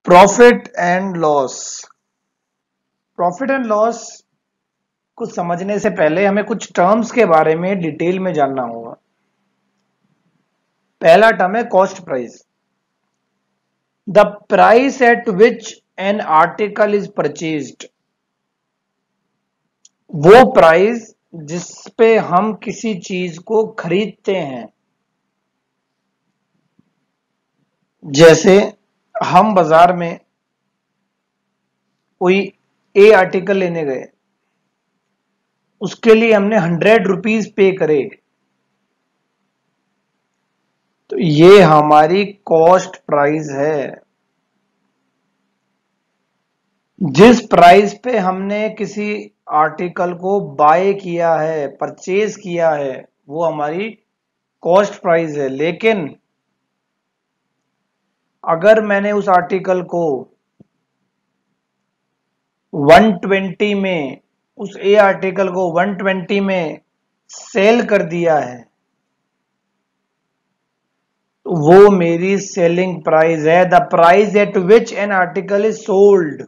Profit and loss. Profit and loss को समझने से पहले हमें कुछ टर्म्स के बारे में डिटेल में जानना होगा। पहला टर्म है cost price. The price at which an article is purchased, वो प्राइस जिस पे हम किसी चीज को खरीदते हैं। जैसे हम बाजार में कोई ए आर्टिकल लेने गए, उसके लिए हमने 100 रुपीज पे करे, तो ये हमारी कॉस्ट प्राइस है। जिस प्राइस पे हमने किसी आर्टिकल को बाय किया है, परचेज किया है, वो हमारी कॉस्ट प्राइस है। लेकिन अगर मैंने उस आर्टिकल को 120 में, उस ए आर्टिकल को 120 में सेल कर दिया है, तो वो मेरी सेलिंग प्राइस है। The price at which an article is sold.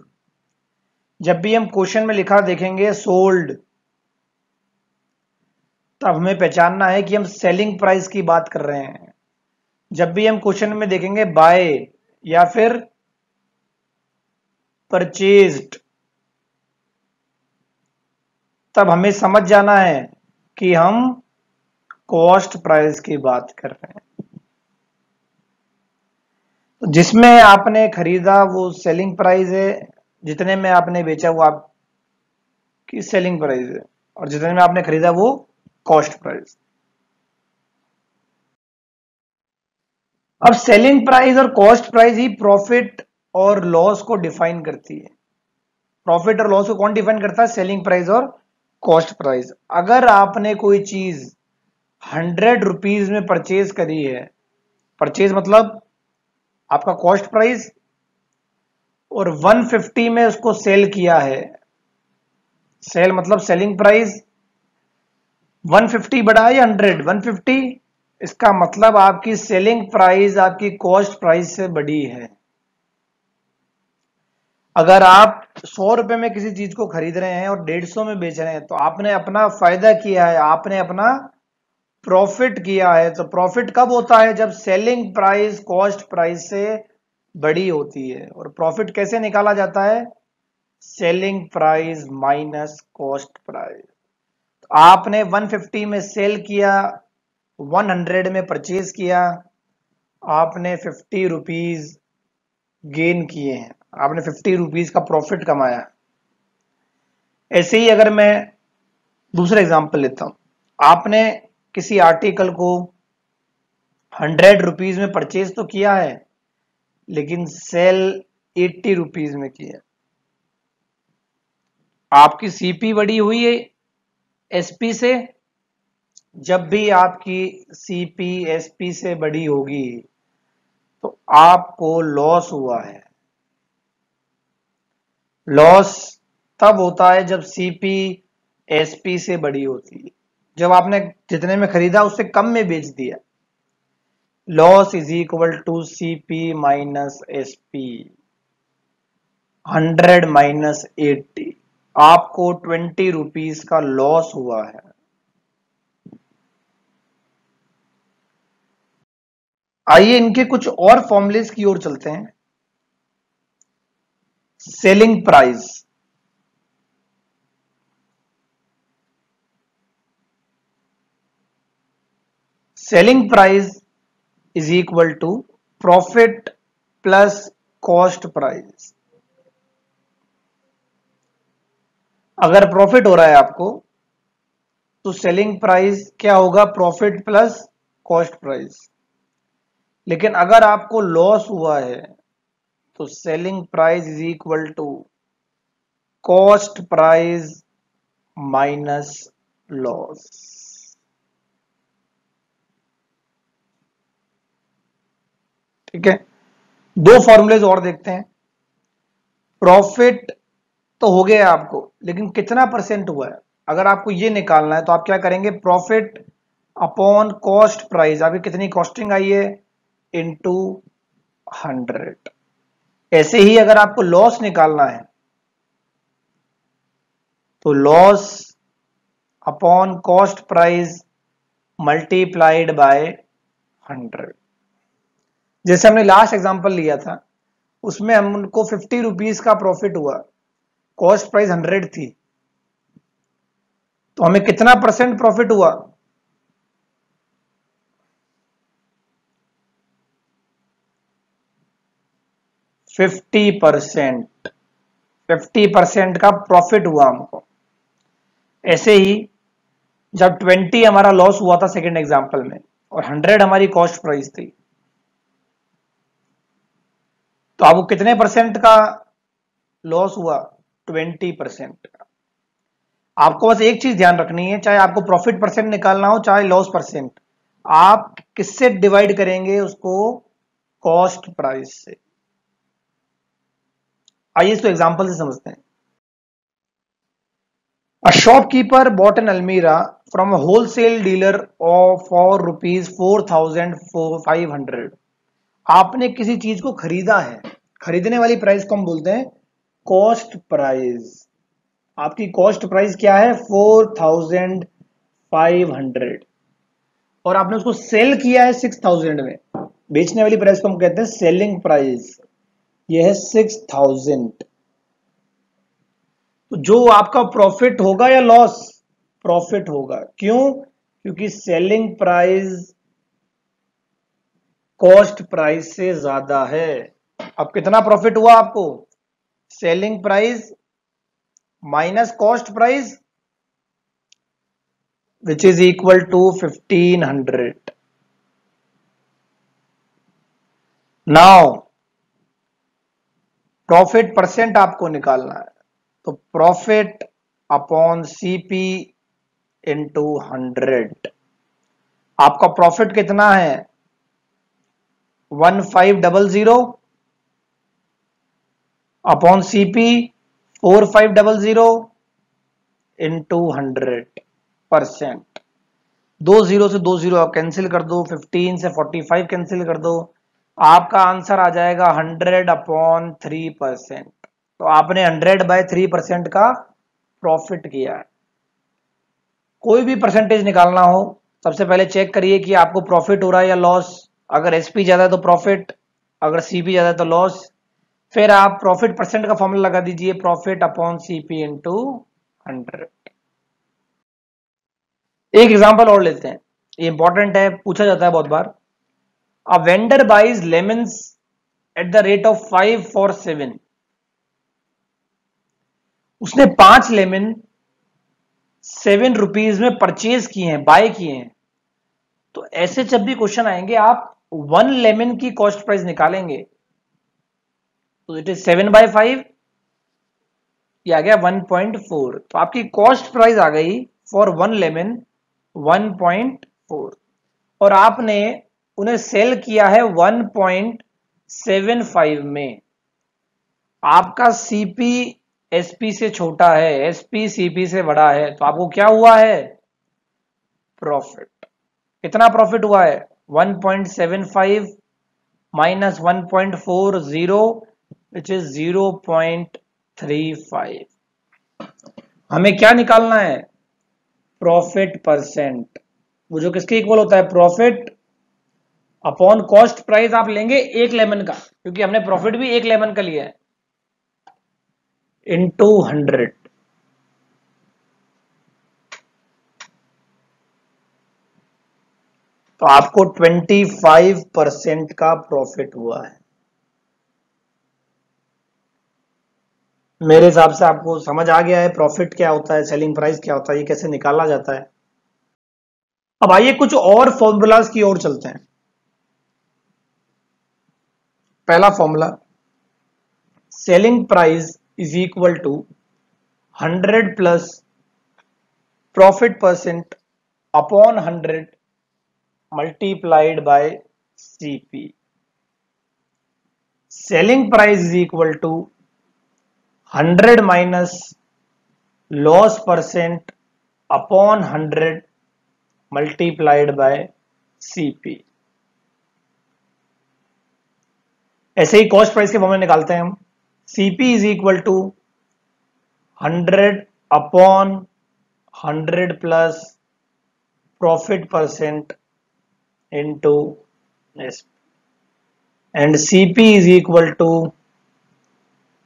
जब भी हम क्वेश्चन में लिखा देखेंगे सोल्ड, तब हमें पहचानना है कि हम सेलिंग प्राइस की बात कर रहे हैं। जब भी हम क्वेश्चन में देखेंगे बाय या फिर परचेज्ड, तब हमें समझ जाना है कि हम कॉस्ट प्राइस की बात कर रहे हैं। तो जिसमें आपने खरीदा वो सेलिंग प्राइस है, जितने में आपने बेचा वो आपकी सेलिंग प्राइस है, और जितने में आपने खरीदा वो कॉस्ट प्राइस। अब सेलिंग प्राइस और कॉस्ट प्राइस ही प्रॉफिट और लॉस को डिफाइन करती है। प्रॉफिट और लॉस को कौन डिफाइन करता है? सेलिंग प्राइस और कॉस्ट प्राइस। अगर आपने कोई चीज 100 रुपीज में परचेज करी है, परचेज मतलब आपका कॉस्ट प्राइस, और 150 में उसको सेल किया है, सेल मतलब सेलिंग प्राइस। 150 बढ़ा है या 100? 150। इसका मतलब आपकी सेलिंग प्राइस आपकी कॉस्ट प्राइस से बड़ी है। अगर आप 100 रुपए में किसी चीज को खरीद रहे हैं और 150 में बेच रहे हैं, तो आपने अपना फायदा किया है, आपने अपना प्रॉफिट किया है। तो प्रॉफिट कब होता है? जब सेलिंग प्राइस कॉस्ट प्राइस से बड़ी होती है। और प्रॉफिट कैसे निकाला जाता है? Selling price minus cost price. तो आपने 150 में सेल किया, 100 में परचेज किया, आपने 50 रुपीज गेन किए हैं, आपने 50 रुपीज का प्रॉफिट कमाया। ऐसे ही अगर मैं दूसरा एग्जांपल लेता हूं, आपने किसी आर्टिकल को 100 रुपीज में परचेज तो किया है, लेकिन सेल 80 रुपीज में किया। आपकी सीपी बड़ी हुई है एसपी से। जब भी आपकी सीपी एसपी से बड़ी होगी तो आपको लॉस हुआ है। लॉस तब होता है जब सीपी एसपी से बड़ी होती है, जब आपने जितने में खरीदा उससे कम में बेच दिया। Loss is equal to CP minus SP. 100 minus 80, आपको 20 रुपीज का लॉस हुआ है। आइए इनके कुछ और फॉर्मूलेस की ओर चलते हैं। Selling price, selling price is equal to profit plus cost price. अगर प्रॉफिट हो रहा है आपको, तो सेलिंग प्राइस क्या होगा? Profit plus cost price. लेकिन अगर आपको लॉस हुआ है, तो selling price is equal to cost price minus loss. ठीक है, दो फॉर्मूलेज और देखते हैं। प्रॉफिट तो हो गया आपको, लेकिन कितना परसेंट हुआ है? अगर आपको ये निकालना है तो आप क्या करेंगे? प्रॉफिट अपॉन कॉस्ट प्राइस, आपकी कितनी कॉस्टिंग आई है, इनटू 100। ऐसे ही अगर आपको लॉस निकालना है तो loss upon cost price multiplied by 100। जैसे हमने लास्ट एग्जांपल लिया था उसमें हमको 50 रुपीज का प्रॉफिट हुआ, कॉस्ट प्राइस 100 थी, तो हमें कितना परसेंट प्रॉफिट हुआ? 50%। 50% का प्रॉफिट हुआ हमको। ऐसे ही जब 20 हमारा लॉस हुआ था सेकेंड एग्जांपल में और 100 हमारी कॉस्ट प्राइस थी, तो आपको कितने परसेंट का लॉस हुआ? 20% का। आपको बस एक चीज ध्यान रखनी है, चाहे आपको प्रॉफिट परसेंट निकालना हो चाहे लॉस परसेंट, आप किससे डिवाइड करेंगे उसको? कॉस्ट प्राइस से। आइए इसको एग्जांपल से समझते हैं। A shopkeeper bought an almirah from a wholesale dealer for rupees 4,500। आपने किसी चीज को खरीदा है, खरीदने वाली प्राइस को हम बोलते हैं कॉस्ट प्राइस। आपकी कॉस्ट प्राइस क्या है? 4,500। और आपने उसको सेल किया है 6,000 में। बेचने वाली प्राइस को हम कहते हैं सेलिंग प्राइस। यह है 6,000। तो जो आपका प्रॉफिट होगा या लॉस? प्रॉफिट होगा। क्यों? क्योंकि सेलिंग प्राइस कॉस्ट प्राइस से ज्यादा है। अब कितना प्रॉफिट हुआ आपको? Selling price minus cost price which is equal to 1,500। Now profit percent आपको निकालना है, तो प्रॉफिट अपॉन सीपी इंटू 100। आपका प्रॉफिट कितना है? 1500 अपॉन सीपी 4500 इंटू 100%। 2 0 से 2 0 आप कैंसिल कर दो, 15 से 45 कैंसिल कर दो, आपका आंसर आ जाएगा 100/3%। तो आपने 100/3% का प्रॉफिट किया है। कोई भी परसेंटेज निकालना हो सबसे पहले चेक करिए कि आपको प्रॉफिट हो रहा है या लॉस। अगर एसपी ज्यादा है तो प्रॉफिट, अगर सीपी ज्यादा है तो लॉस। फिर आप प्रॉफिट परसेंट का फॉर्मूला लगा दीजिए, प्रॉफिट अपॉन सीपी इंटू 100। एक एग्जांपल और लेते हैं, ये इंपॉर्टेंट है, पूछा जाता है बहुत बार। A vendor buys lemons at the rate of 5 for 7। उसने 5 लेमन 7 रुपीज में परचेज किए हैं, बाय किए हैं। तो ऐसे जब भी क्वेश्चन आएंगे आप 1 लेमन की कॉस्ट प्राइस निकालेंगे, तो इट इज 7/5, ये आ गया 1.4। तो आपकी कॉस्ट प्राइस आ गई फॉर 1 लेमन 1.4, और आपने उन्हें सेल किया है 1.75 में। आपका सीपी एसपी से छोटा है, एसपी सीपी से बड़ा है, तो आपको क्या हुआ है? प्रॉफिट। कितना प्रॉफिट हुआ है? 1.75 माइनस 1.40 विच इज 0.35। हमें क्या निकालना है? Profit percent. वो जो किसके इक्वल होता है? प्रॉफिट अपॉन कॉस्ट प्राइस आप लेंगे एक लेमन का, क्योंकि हमने प्रॉफिट भी एक लेमन का लिया है, इंटू 100। तो आपको 25% का प्रॉफिट हुआ है। मेरे हिसाब से आपको समझ आ गया है प्रॉफिट क्या होता है, सेलिंग प्राइस क्या होता है, ये कैसे निकाला जाता है। अब आइए कुछ और फॉर्मूलाज की ओर चलते हैं। पहला formula, selling price is equal to 100 plus profit percent upon 100 multiplied by CP. Selling price is equal to 100 minus loss percent upon 100 multiplied by CP. ऐसे ही कॉस्ट प्राइस के फॉर्मूले निकालते हैं हम। CP is equal to 100 upon 100 plus profit percent into S, and CP is equal to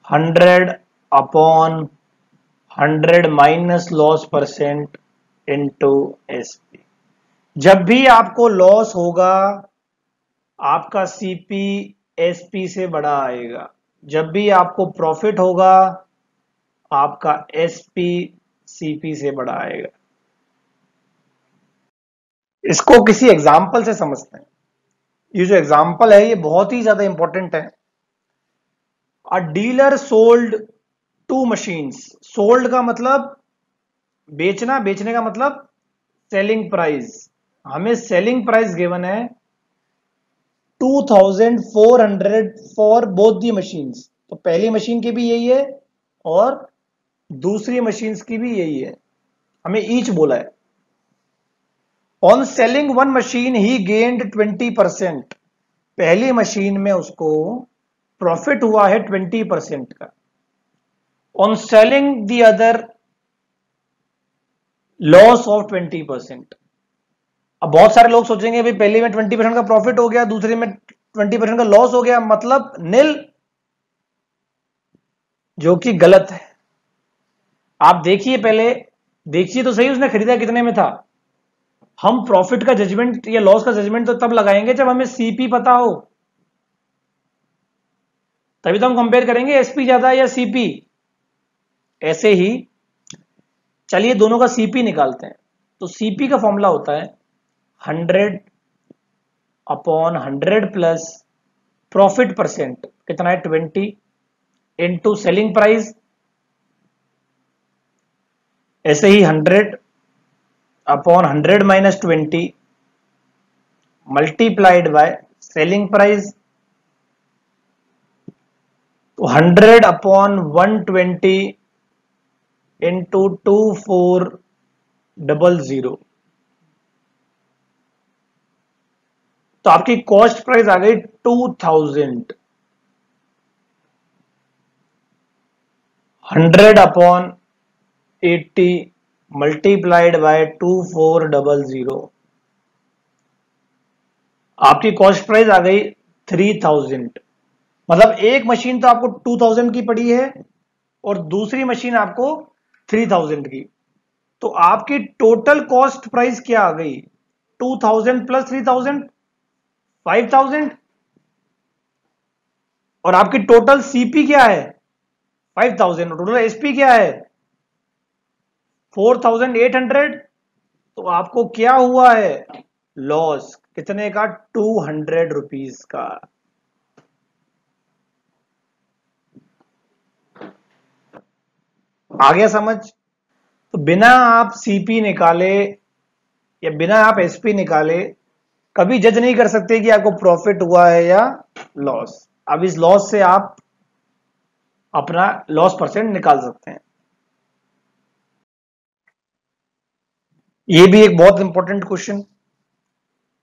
100 upon 100 minus loss percent into SP. जब भी आपको लॉस होगा आपका सीपी एसपी से बड़ा आएगा, जब भी आपको प्रॉफिट होगा आपका एसपी सीपी से बड़ा आएगा। इसको किसी एग्जाम्पल से समझते हैं। ये जो एग्जाम्पल है ये बहुत ही ज्यादा इंपॉर्टेंट है। अ डीलर सोल्ड 2 मशीन्स। सोल्ड का मतलब बेचना, बेचने का मतलब सेलिंग प्राइस। हमें सेलिंग प्राइस गिवन है 2400 फॉर बोथ दी मशीन्स। तो पहली मशीन की भी यही है और दूसरी मशीन्स की भी यही है, हमें ईच बोला है। On selling one machine he gained 20%। पहली मशीन में उसको प्रॉफिट हुआ है 20% का। On selling the other laws of 20%। अब बहुत सारे लोग सोचेंगे भाई पहले में 20% का प्रॉफिट हो गया, दूसरे में 20% का लॉस हो गया, मतलब नील, जो कि गलत है। आप देखिए, पहले देखिए तो सही उसने खरीदा कितने में था। हम प्रॉफिट का जजमेंट या लॉस का जजमेंट तो तब लगाएंगे जब हमें सीपी पता हो, तभी तो हम कंपेयर करेंगे एसपी ज्यादा या सीपी। ऐसे ही चलिए दोनों का सीपी निकालते हैं। तो सीपी का फॉर्मूला होता है 100 अपॉन 100 प्लस प्रॉफिट परसेंट, कितना है 20, इनटू सेलिंग प्राइस। ऐसे ही 100 upon 100 minus 20 multiplied by selling price. तो 100 अपॉन 120 इंटू 2400। तो आपकी कॉस्ट प्राइस आ गई 2000। 100 अपॉन 80 मल्टीप्लाइड बाय 2400, आपकी कॉस्ट प्राइस आ गई 3000। मतलब एक मशीन तो आपको 2000 की पड़ी है और दूसरी मशीन आपको 3000 की। तो आपकी टोटल कॉस्ट प्राइस क्या आ गई? 2000 प्लस 3000, 5000। और आपकी टोटल सीपी क्या है? 5000। टोटल एसपी क्या है? 4800। तो आपको क्या हुआ है? लॉस कितने का? 200 रुपीज का। आ गया समझ? तो बिना आप सीपी निकाले या बिना आप एसपी निकाले कभी जज नहीं कर सकते कि आपको प्रॉफिट हुआ है या लॉस। अब इस लॉस से आप अपना लॉस परसेंट निकाल सकते हैं। ये भी एक बहुत important question.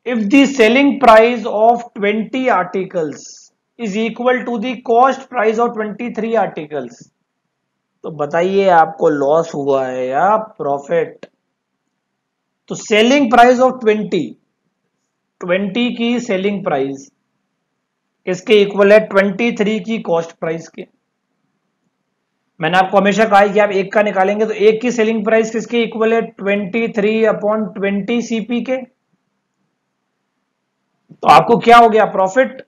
If the selling price of 20 articles is equal to the cost price of 23 articles, तो बताइए आपको लॉस हुआ है या प्रॉफिट? तो सेलिंग प्राइस ऑफ 20 की सेलिंग प्राइस किसके इक्वल है? 23 की कॉस्ट प्राइस के। मैंने आपको हमेशा कहा है कि आप एक का निकालेंगे तो एक की सेलिंग प्राइस किसके इक्वल है? 23 अपॉन 20 सीपी के। तो आपको क्या हो गया? प्रॉफिट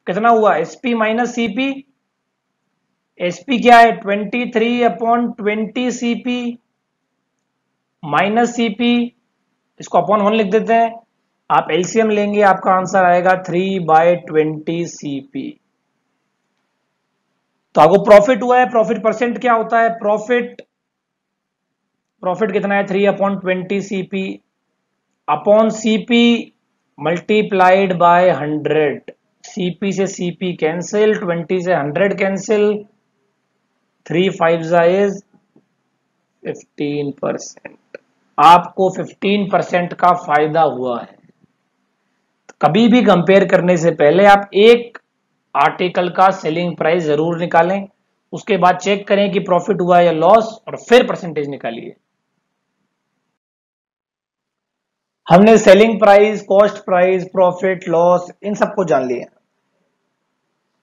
कितना हुआ? SP minus CP. एसपी क्या है? 23 अपॉन 20 सीपी माइनस सीपी। इसको अपॉन 1 लिख देते हैं। आप एलसीएम लेंगे आपका आंसर आएगा 3/20 सीपी। तो आपको प्रॉफिट हुआ है। प्रॉफिट परसेंट क्या होता है? प्रॉफिट कितना है? 3/20 CP upon CP multiplied by 100। CP से सीपी कैंसिल, 20 से 100 कैंसिल, 3 5 इज 15%। आपको 15% का फायदा हुआ है। कभी भी कंपेयर करने से पहले आप एक आर्टिकल का सेलिंग प्राइस जरूर निकालें, उसके बाद चेक करें कि प्रॉफिट हुआ या लॉस, और फिर परसेंटेज निकालिए। हमने selling price, cost price, profit, loss in सबको जान लिया।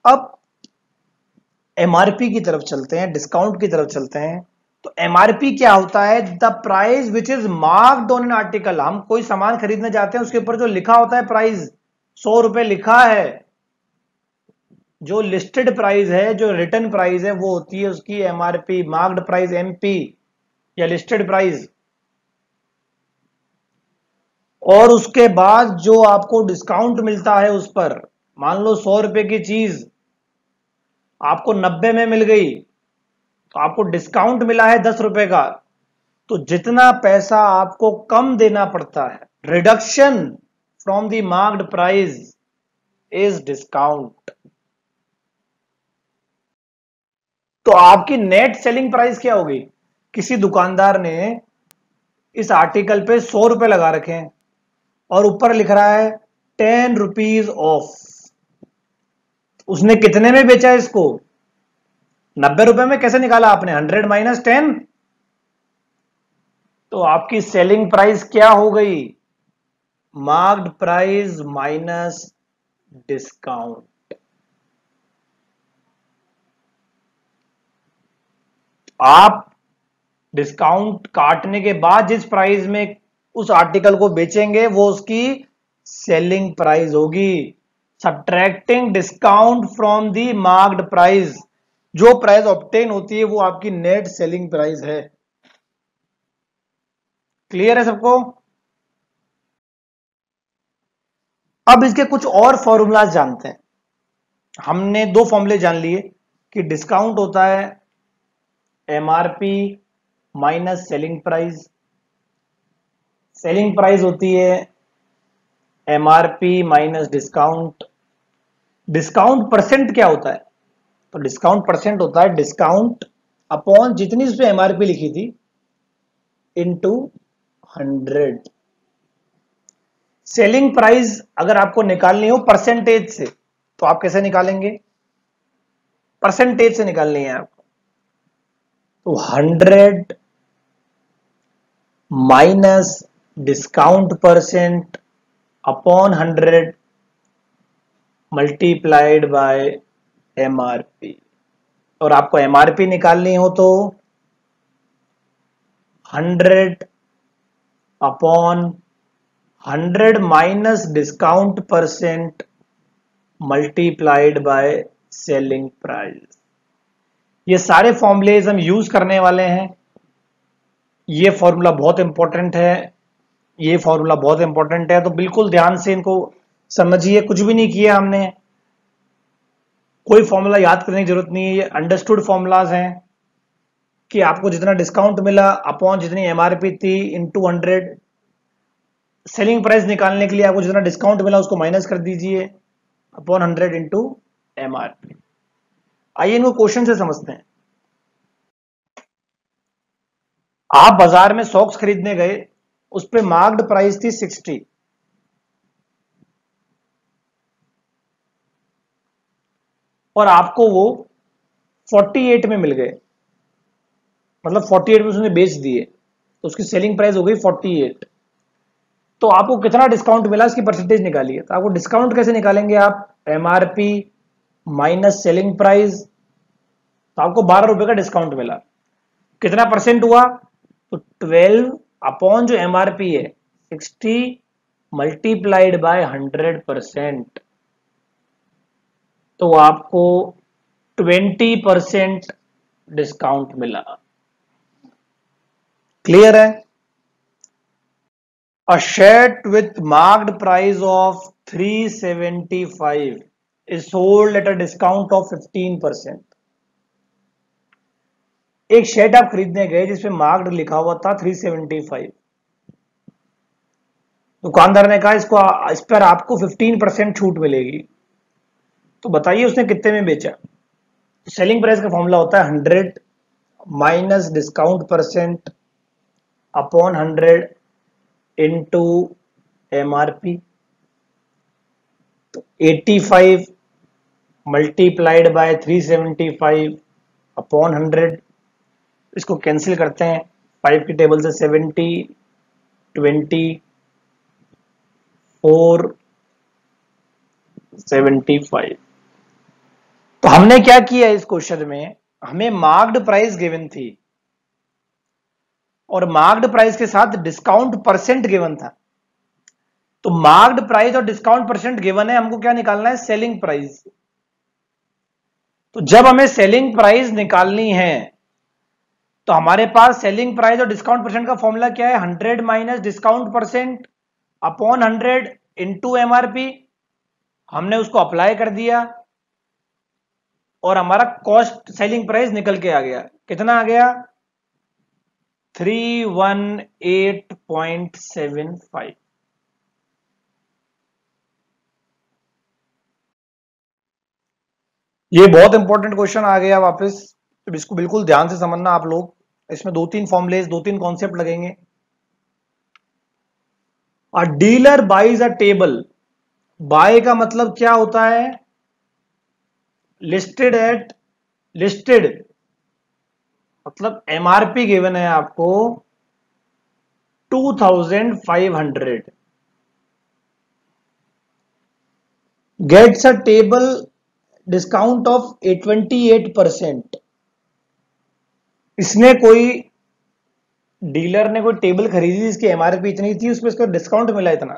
अब एमआरपी की तरफ चलते हैं, डिस्काउंट की तरफ चलते हैं। तो एमआरपी क्या होता है? The price which is marked on an article. हम कोई सामान खरीदने जाते हैं, उसके ऊपर जो लिखा होता है प्राइस, 100 रुपए लिखा है, जो लिस्टेड प्राइस है, जो रिटर्न प्राइस है, वो होती है उसकी एमआरपी, मार्क्ड प्राइस एमपी या लिस्टेड प्राइस। और उसके बाद जो आपको डिस्काउंट मिलता है उस पर, मान लो 100 रुपए की चीज आपको 90 में मिल गई, तो आपको डिस्काउंट मिला है 10 रुपए का, तो जितना पैसा आपको कम देना पड़ता है, reduction from the marked price is discount. तो आपकी नेट सेलिंग प्राइस क्या होगी? किसी दुकानदार ने इस आर्टिकल पे 100 रुपए लगा रखे हैं और ऊपर लिख रहा है 10 रुपीज ऑफ। उसने कितने में बेचा इसको? 90 रुपए में। कैसे निकाला आपने? 100 - 10। तो आपकी सेलिंग प्राइस क्या हो गई? Marked price minus discount. आप डिस्काउंट काटने के बाद जिस प्राइस में उस आर्टिकल को बेचेंगे, वो उसकी सेलिंग प्राइस होगी। Subtracting discount from the marked price, जो प्राइस ऑब्टेन होती है वो आपकी नेट सेलिंग प्राइस है। क्लियर है सबको? अब इसके कुछ और फॉर्मूलाज जानते हैं। हमने दो फॉर्मूले जान लिए कि डिस्काउंट होता है MRP minus selling price, selling price होती है MRP minus discount. Discount percent क्या होता है? तो डिस्काउंट परसेंट होता है डिस्काउंट अपॉन जितनी उस पर एमआरपी लिखी थी इनटू 100। सेलिंग प्राइस अगर आपको निकालनी हो परसेंटेज से, तो आप कैसे निकालेंगे? परसेंटेज से निकालनी है आपको। तो 100 minus discount percent upon 100 multiplied bye MRP. और आपको एमआरपी निकालनी हो तो 100 upon 100 minus discount percent multiplied by selling price. ये सारे फॉर्मूलेज हम यूज करने वाले हैं। ये फॉर्मूला बहुत इंपॉर्टेंट है, ये फॉर्मूला बहुत इंपॉर्टेंट है, तो बिल्कुल ध्यान से इनको समझिए। कुछ भी नहीं किया हमने, कोई फॉर्मूला याद करने की जरूरत नहीं है। ये अंडरस्टूड फॉर्मूलाज हैं कि आपको जितना डिस्काउंट मिला अपॉन जितनी एमआरपी थी इनटू 100। सेलिंग प्राइस निकालने के लिए आपको जितना डिस्काउंट मिला उसको माइनस कर दीजिए अपॉन 100 इंटू एमआरपी। आइए इनको क्वेश्चन से समझते हैं। आप बाजार में सॉक्स खरीदने गए, उस पे मार्क्ड प्राइस थी 60, और आपको वो 48 में मिल गए, मतलब 48 में उसने बेच दिए, तो उसकी सेलिंग प्राइस हो गई 48। तो आपको कितना डिस्काउंट मिला इसकी परसेंटेज निकालिए। तो आपको डिस्काउंट कैसे निकालेंगे आप? MRP minus selling price. तो आपको 12 रुपए का डिस्काउंट मिला, कितना परसेंट हुआ? तो 12 अपॉन जो एमआरपी है 60 मल्टीप्लाइड बाय 100%, तो आपको 20% डिस्काउंट मिला। क्लियर है? A shirt with marked price of 375 is sold at a discount of 15%। एक शर्ट आप खरीदने गए जिसपे मार्क्ड लिखा हुआ था 375। दुकानदार ने कहा इसको, इस पर आपको 15% छूट मिलेगी। तो बताइए उसने कितने में बेचा? सेलिंग प्राइस का फॉर्मूला होता है 100 minus discount percent upon 100 into MRP. तो 85 मल्टीप्लाइड बाय 375 अपॉन 100। इसको कैंसिल करते हैं 5 की टेबल से 70, 20, 4, 75। तो हमने क्या किया इस क्वेश्चन में, हमें मार्क्ड प्राइस गिवन थी और मार्क्ड प्राइस के साथ डिस्काउंट परसेंट गिवन था। तो मार्क्ड प्राइस और डिस्काउंट परसेंट गिवन है, हमको क्या निकालना है, सेलिंग प्राइस। तो जब हमें सेलिंग प्राइस निकालनी है तो हमारे पास सेलिंग प्राइस और डिस्काउंट परसेंट का फॉर्मूला क्या है, 100 minus discount percent upon 100 into MRP. हमने उसको अप्लाई कर दिया और हमारा कॉस्ट सेलिंग प्राइस निकल के आ गया। कितना आ गया, 318.75। ये बहुत इंपॉर्टेंट क्वेश्चन आ गया वापस, तो इसको बिल्कुल ध्यान से समझना आप लोग। इसमें 2-3 फॉर्मुलेज, 2-3 कॉन्सेप्ट लगेंगे। A dealer buys a table, buy का मतलब क्या होता है, लिस्टेड मतलब एमआरपी गिवन है आपको 2500, gets a table discount of 28%। इसने कोई डीलर ने कोई टेबल खरीदी जिसकी एमआरपी इतनी थी, उसमें इसको डिस्काउंट मिला इतना।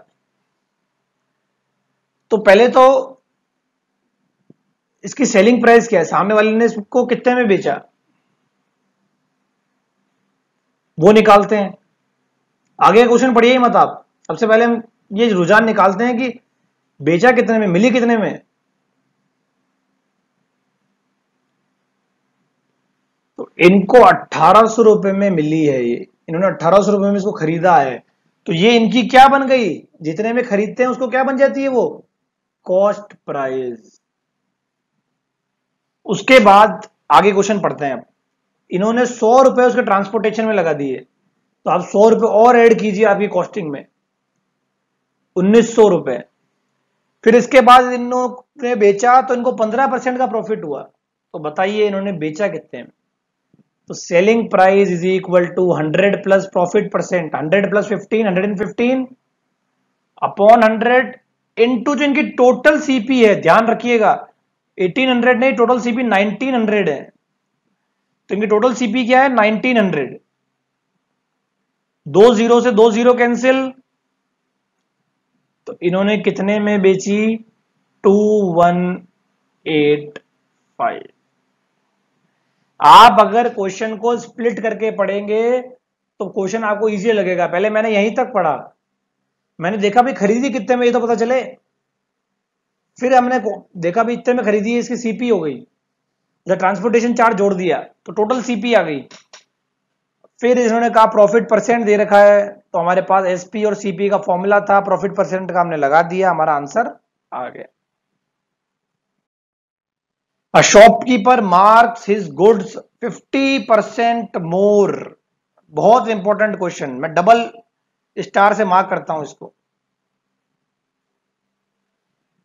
तो पहले तो इसकी सेलिंग प्राइस क्या है, सामने वाले ने इसको कितने में बेचा वो निकालते हैं। आगे क्वेश्चन पढ़िए ही मत आप, सबसे पहले हम ये रुझान निकालते हैं कि बेचा कितने में, मिली कितने में। तो इनको 1800 रुपए में मिली है, ये इन्होंने 1800 रुपए में इसको खरीदा है। तो ये इनकी क्या बन गई, जितने में खरीदते हैं उसको क्या बन जाती है वो, कॉस्ट प्राइस। उसके बाद आगे क्वेश्चन पढ़ते हैं। अब इन्होंने 100 रुपए उसके ट्रांसपोर्टेशन में लगा दिए, तो आप 100 रुपए और ऐड कीजिए आपकी कॉस्टिंग में, 1900 रुपए। फिर इसके बाद इन्होंने बेचा तो इनको 15% का प्रॉफिट हुआ। तो बताइए इन्होंने बेचा कितने में। तो selling price is equal to 100 plus profit percent, 100 plus 15, 115 upon 100 into जो इनकी टोटल सीपी है, ध्यान रखिएगा 1800 नहीं, टोटल सीपी 1900 है। तो इनकी टोटल सीपी क्या है, 1900। 2 जीरो से 2 जीरो कैंसिल, तो इन्होंने कितने में बेची, 2185। आप अगर क्वेश्चन को स्प्लिट करके पढ़ेंगे तो क्वेश्चन आपको इजी लगेगा। पहले मैंने यहीं तक पढ़ा, मैंने देखा भी खरीदी कितने में ये तो पता चले, फिर हमने देखा भी इतने में खरीदी है, इसकी सीपी हो गई, जब ट्रांसपोर्टेशन चार्ज जोड़ दिया तो टोटल सीपी आ गई। फिर इन्होंने कहा प्रॉफिट परसेंट दे रखा है, तो हमारे पास एसपी और सीपी का फॉर्मूला था, प्रॉफिट परसेंट का हमने लगा दिया, हमारा आंसर आ गया। A shopkeeper marks his goods 50% more। बहुत इंपॉर्टेंट क्वेश्चन, मैं डबल स्टार से मार्क करता हूं इसको।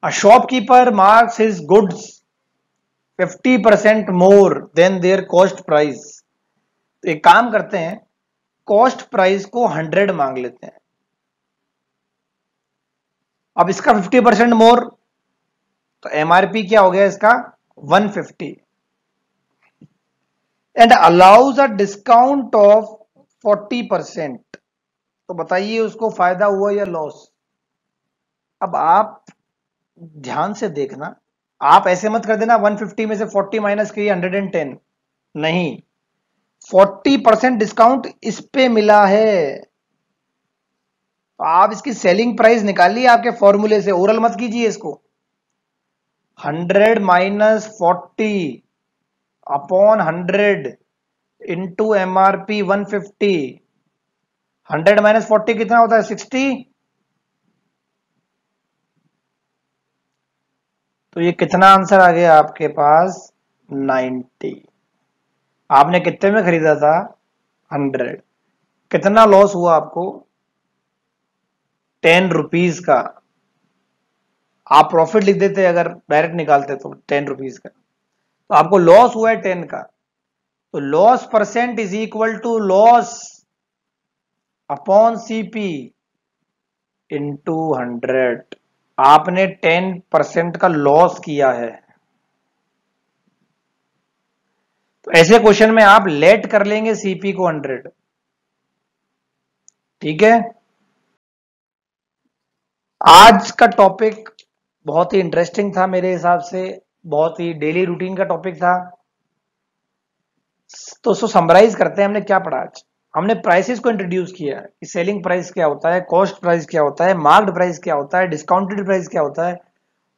A shopkeeper marks his goods 50% more than their cost price। तो एक काम करते हैं, कॉस्ट प्राइस को 100 मांग लेते हैं। अब इसका 50% मोर, तो एमआरपी क्या हो गया इसका, 150 and allows a discount of 40%। तो बताइए उसको फायदा हुआ या लॉस। अब आप ध्यान से देखना, आप ऐसे मत कर देना 150 में से 40 माइनस करिए 110, नहीं, 40% डिस्काउंट इस पे मिला है। तो आप इसकी सेलिंग प्राइस निकालिए आपके फॉर्मूले से, ओरल मत कीजिए इसको। 100 minus 40 upon 100 into MRP 150। 100 minus 40 कितना होता है, 60। तो ये कितना आंसर आ गया आपके पास, 90। आपने कितने में खरीदा था, 100। कितना लॉस हुआ आपको, 10 रुपीज का। आप प्रॉफिट लिख देते अगर डायरेक्ट निकालते तो 10 रुपीज का, तो आपको लॉस हुआ है 10 का, तो loss percent is equal to loss upon CP into 100। आपने 10% का लॉस किया है। तो ऐसे क्वेश्चन में आप लेट कर लेंगे सीपी को 100। ठीक है, आज का टॉपिक बहुत ही इंटरेस्टिंग था मेरे हिसाब से, बहुत ही डेली रूटीन का टॉपिक था। तो उसको समराइज करते हैं, हमने क्या पढ़ा आज। हमने प्राइसेस को इंट्रोड्यूस किया कि सेलिंग प्राइस क्या होता है, कॉस्ट प्राइस क्या होता है, मार्क्ड प्राइस क्या होता है, डिस्काउंटेड प्राइस क्या होता है।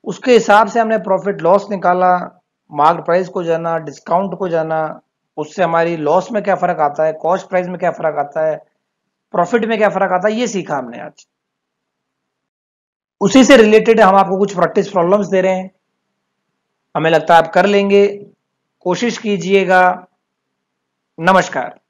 उसके हिसाब से हमने प्रॉफिट लॉस निकाला, मार्क्ड प्राइस को जाना, डिस्काउंट को जाना, उससे हमारी लॉस में क्या फर्क आता है, कॉस्ट प्राइस में क्या फर्क आता है, प्रॉफिट में क्या फर्क आता है, ये सीखा हमने आज। उसी से रिलेटेड हम आपको कुछ प्रैक्टिस प्रॉब्लम्स दे रहे हैं, हमें लगता है आप कर लेंगे, कोशिश कीजिएगा। नमस्कार।